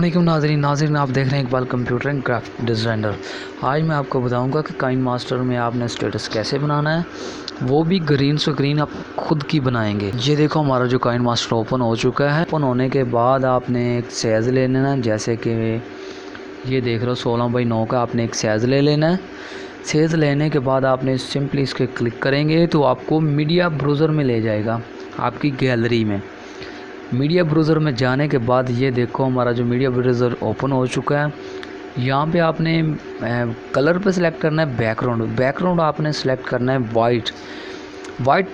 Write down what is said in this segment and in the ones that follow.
अस्सलामुअलैकुम नाज़रीन आप देख रहे हैं Iqbal computer and craft designer. आज मैं आपको बताऊंगा कि काइन मास्टर में आपने स्टेटस कैसे बनाना है, वो भी ग्रीन स्क्रीन आप खुद की बनाएंगे। ये देखो हमारा जो काइन मास्टर ओपन हो चुका है। ओपन होने के बाद आपने एक साइज़ ले लेना है, जैसे कि ये देख रहे हो 16x9 का आपने एक साइज़ ले लेना है। साइज़ लेने के बाद आपने सिंपली इसके क्लिक करेंगे तो आपको मीडिया ब्राउज़र में ले जाएगा, आपकी गैलरी में। मीडिया ब्राउज़र में जाने के बाद ये देखो हमारा जो मीडिया ब्राउज़र ओपन हो चुका है। यहाँ पे आपने कलर पे सिलेक्ट करना है बैकग्राउंड आपने सिलेक्ट करना है वाइट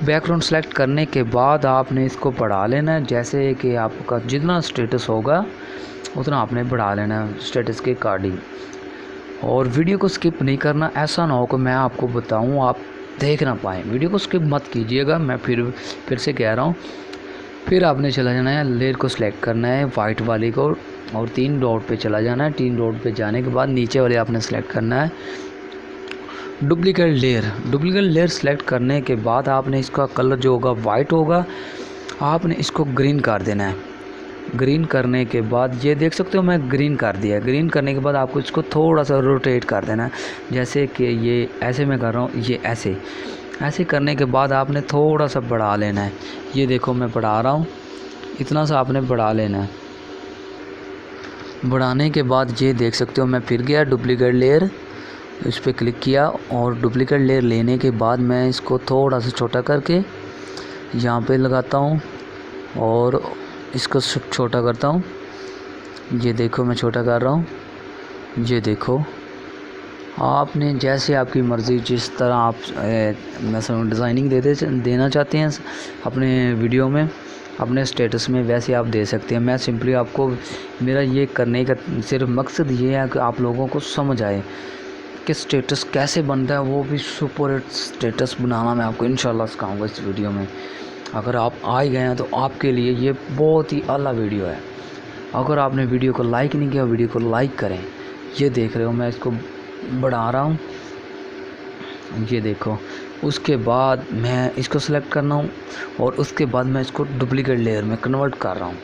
बैकग्राउंड सेलेक्ट करने के बाद आपने इसको बढ़ा लेना है, जैसे कि आपका जितना स्टेटस होगा उतना आपने बढ़ा लेना है स्टेटस के अकॉर्डिंग। और वीडियो को स्किप नहीं करना, ऐसा ना हो कि मैं आपको बताऊँ आप देख ना पाएँ। वीडियो को स्किप मत कीजिएगा, मैं फिर से कह रहा हूँ। फिर आपने चला जाना है, लेयर को सिलेक्ट करना है वाइट वाली को और 3 डॉट पे चला जाना है। 3 डॉट पे जाने के बाद नीचे वाले आपने सेलेक्ट करना है डुप्लीकेट लेयर सेलेक्ट करने के बाद आपने इसका कलर जो होगा वाइट होगा, आपने इसको ग्रीन कर देना है। ग्रीन करने के बाद ये देख सकते हो मैं ग्रीन कर दिया। ग्रीन करने के बाद आपको इसको थोड़ा सा रोटेट कर देना है, जैसे कि ये ऐसे मैं कर रहा हूँ, ये ऐसे करने के बाद आपने थोड़ा सा बढ़ा लेना है। ये देखो मैं बढ़ा रहा हूँ, इतना सा आपने बढ़ा लेना है। बढ़ाने के बाद ये देख सकते हो मैं फिर गया डुप्लीकेट लेयर, इस पर क्लिक किया और डुप्लीकेट लेयर लेने के बाद मैं इसको थोड़ा सा छोटा करके यहाँ पे लगाता हूँ और इसको छोटा करता हूँ। ये देखो मैं छोटा कर रहा हूँ। ये देखो आपने जैसे आपकी मर्ज़ी, जिस तरह आप मैं डिज़ाइनिंग देना चाहते हैं अपने वीडियो में, अपने स्टेटस में, वैसे आप दे सकते हैं। मैं सिंपली आपको, मेरा ये करने का सिर्फ मकसद ये है कि आप लोगों को समझ आए कि स्टेटस कैसे बनता है, वो भी सुपर हिट स्टेटस बनाना मैं आपको इंशाल्लाह सिखाऊंगा इस वीडियो में। अगर आप आ गए हैं तो आपके लिए ये बहुत ही आला वीडियो है। अगर आपने वीडियो को लाइक नहीं किया, वीडियो को लाइक करें। ये देख रहे हो मैं इसको बढ़ा रहा हूँ, ये देखो। उसके बाद मैं इसको सेलेक्ट करना हूँ और उसके बाद मैं इसको डुप्लीकेट लेयर में कन्वर्ट कर रहा हूँ।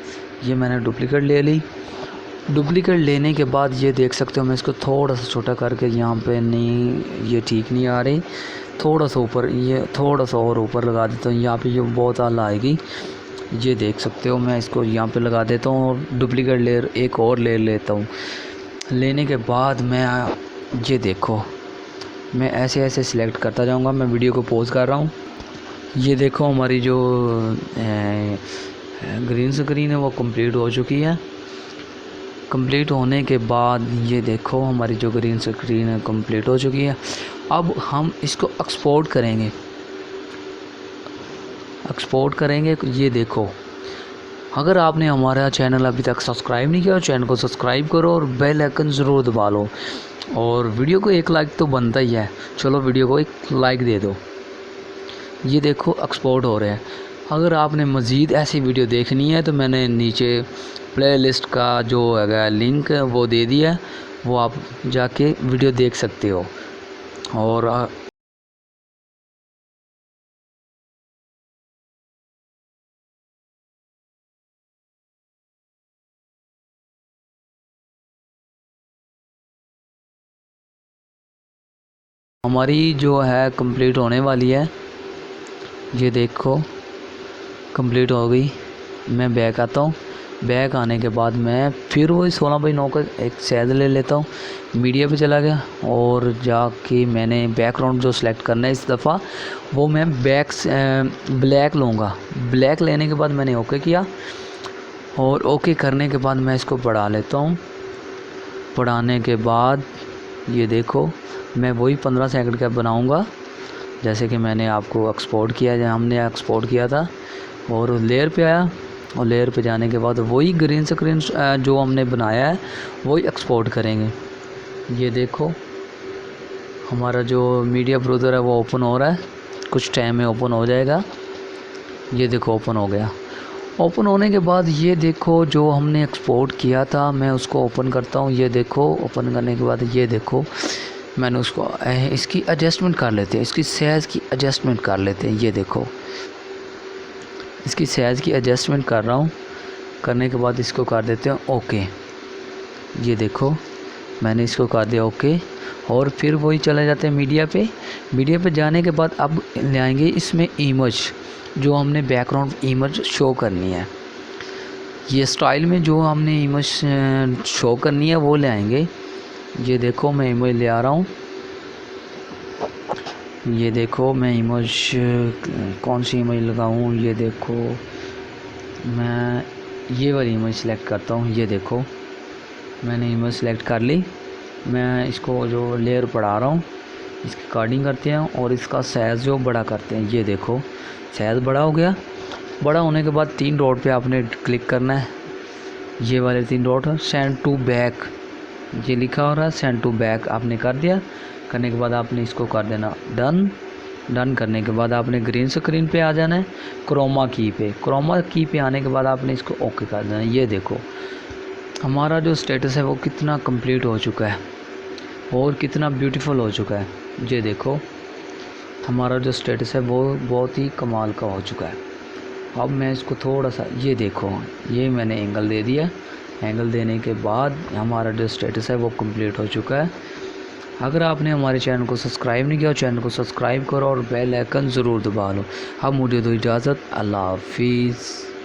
ये मैंने डुप्लीकेट ले ली। डुप्लीकेट लेने के बाद ये देख सकते हो मैं इसको थोड़ा सा छोटा करके, यहाँ पे नहीं, ये ठीक नहीं आ रही, थोड़ा सा ऊपर, ये थोड़ा सा और ऊपर लगा देता हूँ। यहाँ पे ये बहुत आला आएगी। ये देख सकते हो मैं इसको यहाँ पे लगा देता हूँ और डुप्लीकेट लेयर एक और लेयर लेता हूँ। लेने के बाद मैं, ये देखो मैं ऐसे सिलेक्ट करता जाऊंगा। मैं वीडियो को पॉज कर रहा हूँ। ये देखो हमारी जो ग्रीन स्क्रीन है वो कंप्लीट हो चुकी है। कंप्लीट होने के बाद ये देखो हमारी जो ग्रीन स्क्रीन है कंप्लीट हो चुकी है। अब हम इसको एक्सपोर्ट करेंगे। ये देखो, अगर आपने हमारा चैनल अभी तक सब्सक्राइब नहीं किया, चैनल को सब्सक्राइब करो और बेल आइकन ज़रूर दबा लो। और वीडियो को एक लाइक तो बनता ही है, चलो वीडियो को एक लाइक दे दो। ये देखो एक्सपोर्ट हो रहे हैं। अगर आपने मज़ीद ऐसी वीडियो देखनी है तो मैंने नीचे प्लेलिस्ट का जो है लिंक वो दे दिया है, वो आप जाके वीडियो देख सकते हो। और हमारी जो है कंप्लीट होने वाली है। ये देखो कंप्लीट हो गई। मैं बैक आता हूँ। बैक आने के बाद मैं फिर वही 16x9 का एक साइज ले लेता हूँ। मीडिया पे चला गया और जाके मैंने बैकग्राउंड जो सेलेक्ट करना है इस दफ़ा, वो मैं ब्लैक लूँगा। ब्लैक लेने के बाद मैंने ओके किया और ओके करने के बाद मैं इसको बढ़ा लेता हूँ। बढ़ाने के बाद ये देखो मैं वही 15 सेकंड का बनाऊँगा, जैसे कि मैंने आपको एक्सपोर्ट किया, जहाँ हमने एक्सपोर्ट किया था। और लेयर पे आया और लेयर पे जाने के बाद वही ग्रीन स्क्रीन जो हमने बनाया है वही एक्सपोर्ट करेंगे। ये देखो हमारा जो मीडिया ब्राउज़र है वो ओपन हो रहा है, कुछ टाइम में ओपन हो जाएगा। ये देखो ओपन हो गया। ओपन होने के बाद ये देखो जो हमने एक्सपोर्ट किया था मैं उसको ओपन करता हूँ। ये देखो ओपन करने के बाद ये देखो मैंने उसको इसकी एडजस्टमेंट कर लेते हैं, इसकी साइज़ की एडजस्टमेंट कर लेते हैं। ये देखो इसकी साइज़ की एडजस्टमेंट कर रहा हूँ। करने के बाद इसको कर देते हैं ओके। ये देखो मैंने इसको कर दिया ओके। और फिर वही चले जाते हैं मीडिया पे। मीडिया पे जाने के बाद अब ले आएंगे इसमें इमेज, जो हमने बैकग्राउंड इमेज शो करनी है। ये स्टाइल में जो हमने इमेज शो करनी है वो ले आएंगे। ये देखो मैं इमेज ले आ रहा हूँ। ये देखो मैं इमेज कौन सी इमेज लगाऊँ, ये देखो मैं ये वाली इमेज सेलेक्ट करता हूँ। ये देखो मैंने इमेज सेलेक्ट कर ली। मैं इसको जो लेयर बढ़ा रहा हूँ, इसकी कटिंग करते हैं और इसका साइज़ जो बड़ा करते हैं। ये देखो साइज़ बड़ा हो गया। बड़ा होने के बाद 3 डॉट पे आपने क्लिक करना है। ये वाले 3 डॉट सेंड टू बैक, ये लिखा हो रहा है सेंड टू बैक, आपने कर दिया। करने के बाद आपने इसको कर देना डन। डन करने के बाद आपने ग्रीन स्क्रीन पे आ जाना है, क्रोमा की पे। क्रोमा की पे आने के बाद आपने इसको ओके कर देना है। ये देखो हमारा जो स्टेटस है वो कितना कंप्लीट हो चुका है और कितना ब्यूटीफुल हो चुका है। ये देखो हमारा जो स्टेटस है वो बहुत ही कमाल का हो चुका है। अब मैं इसको थोड़ा सा, ये देखो ये मैंने एंगल दे दिया। एंगल देने के बाद हमारा जो स्टेटस है वो कंप्लीट हो चुका है। अगर आपने हमारे चैनल को सब्सक्राइब नहीं किया, चैनल को सब्सक्राइब करो और बेल आइकन ज़रूर दबा लो। अब मुझे दो इजाज़त, अल्लाह हाफिज़।